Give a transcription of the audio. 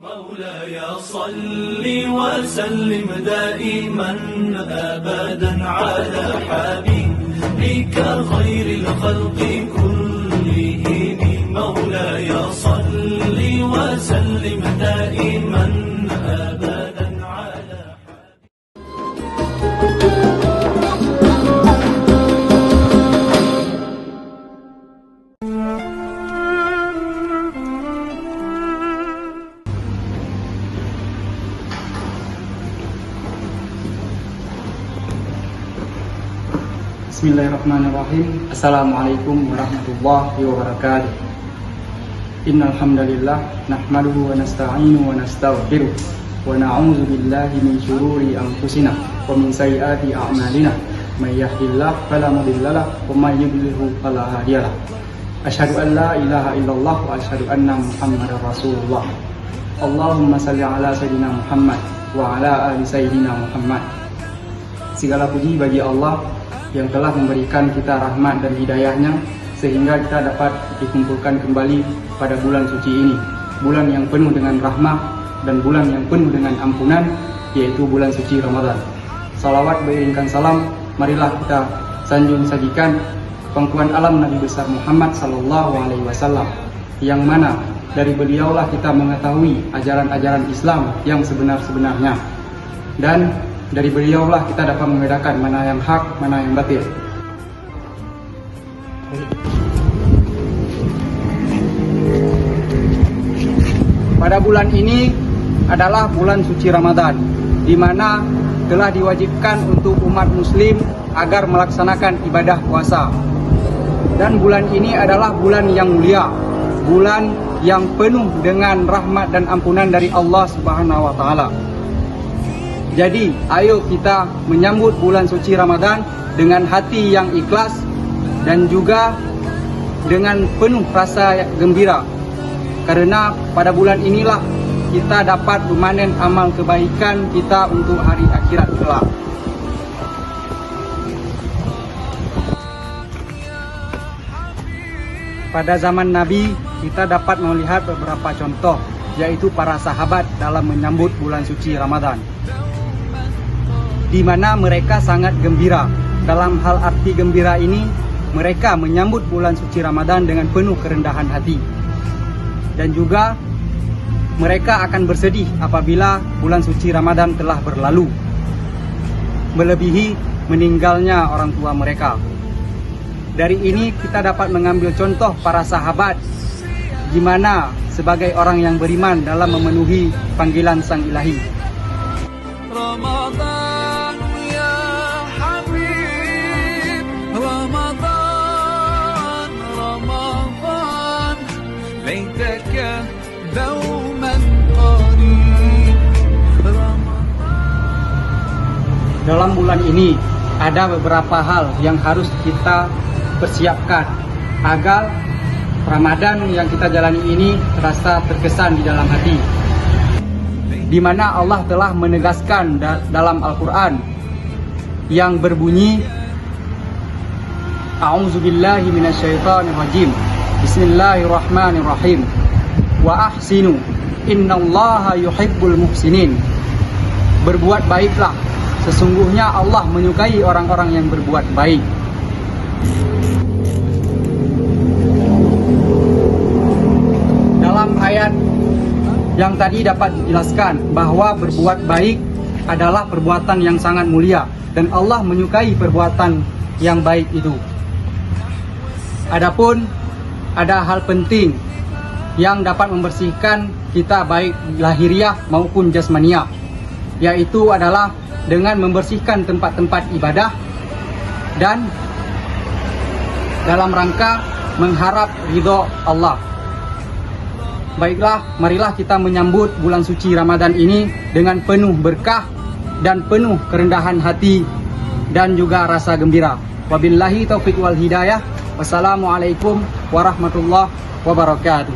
مولاي صل وسلم دائما أبدا على حبيبك خير الخلق كلهم. مولاي صل وسلم دائما أبدا على Bismillahirrahmanirrahim. Assalamualaikum warahmatullahi wabarakatuh. Innal hamdalillah nahmaduhu wa nasta'inu wa nastaghfiruh wa na'udzu billahi min shururi anfusina wa min sayyiati a'malina. May yahdihillahu fala mudhillalah wa may yudlilhu fala hadiyalah. Asyhadu an la ilaha illallah wa asyhadu anna Muhammadar Rasulullah. Allahumma shalli ala sayyidina Muhammad wa ala ali sayyidina Muhammad. Segala puji bagi Allah yang telah memberikan kita rahmat dan hidayahnya sehingga kita dapat dikumpulkan kembali pada bulan suci ini, bulan yang penuh dengan rahmat dan bulan yang penuh dengan ampunan, yaitu bulan suci Ramadan. Salawat beriringkan salam, marilah kita sanjung sajikan pangkuan alam Nabi besar Muhammad sallallahu alaihi wasallam, yang mana dari beliaulah kita mengetahui ajaran-ajaran Islam yang sebenar-sebenarnya, dan dari beliaulah kita dapat membedakan mana yang hak, mana yang batil. Pada bulan ini adalah bulan suci Ramadan, di mana telah diwajibkan untuk umat muslim agar melaksanakan ibadah puasa. Dan bulan ini adalah bulan yang mulia, bulan yang penuh dengan rahmat dan ampunan dari Allah Subhanahu wa taala. Jadi, ayo kita menyambut bulan suci Ramadan dengan hati yang ikhlas dan juga dengan penuh rasa gembira. Karena pada bulan inilah kita dapat memanen amal kebaikan kita untuk hari akhirat kelak. Pada zaman Nabi, kita dapat melihat beberapa contoh, yaitu para sahabat dalam menyambut bulan suci Ramadan, di mana mereka sangat gembira. Dalam hal arti gembira ini, mereka menyambut bulan suci Ramadan dengan penuh kerendahan hati. Dan juga mereka akan bersedih apabila bulan suci Ramadan telah berlalu, melebihi meninggalnya orang tua mereka. Dari ini kita dapat mengambil contoh para sahabat, di mana sebagai orang yang beriman dalam memenuhi panggilan Sang Ilahi. Ramadan dalam bulan ini ada beberapa hal yang harus kita persiapkan agar Ramadan yang kita jalani ini terasa terkesan di dalam hati, di mana Allah telah menegaskan dalam Al-Quran yang berbunyi, A'udzubillahi minasyaitonirrajim, Bismillahirrahmanirrahim, wa ahsinu innallaha yuhibbul muhsinin. Berbuat baiklah, sesungguhnya Allah menyukai orang-orang yang berbuat baik. Dalam ayat yang tadi dapat dijelaskan bahwa berbuat baik adalah perbuatan yang sangat mulia dan Allah menyukai perbuatan yang baik itu. Adapun ada hal penting yang dapat membersihkan kita baik lahiriah maupun jasmaniah, yaitu adalah dengan membersihkan tempat-tempat ibadah dan dalam rangka mengharap ridho Allah. Baiklah, marilah kita menyambut bulan suci Ramadan ini dengan penuh berkah dan penuh kerendahan hati dan juga rasa gembira. Wabillahi taufiq wal hidayah. Wassalamualaikum warahmatullahi wabarakatuh.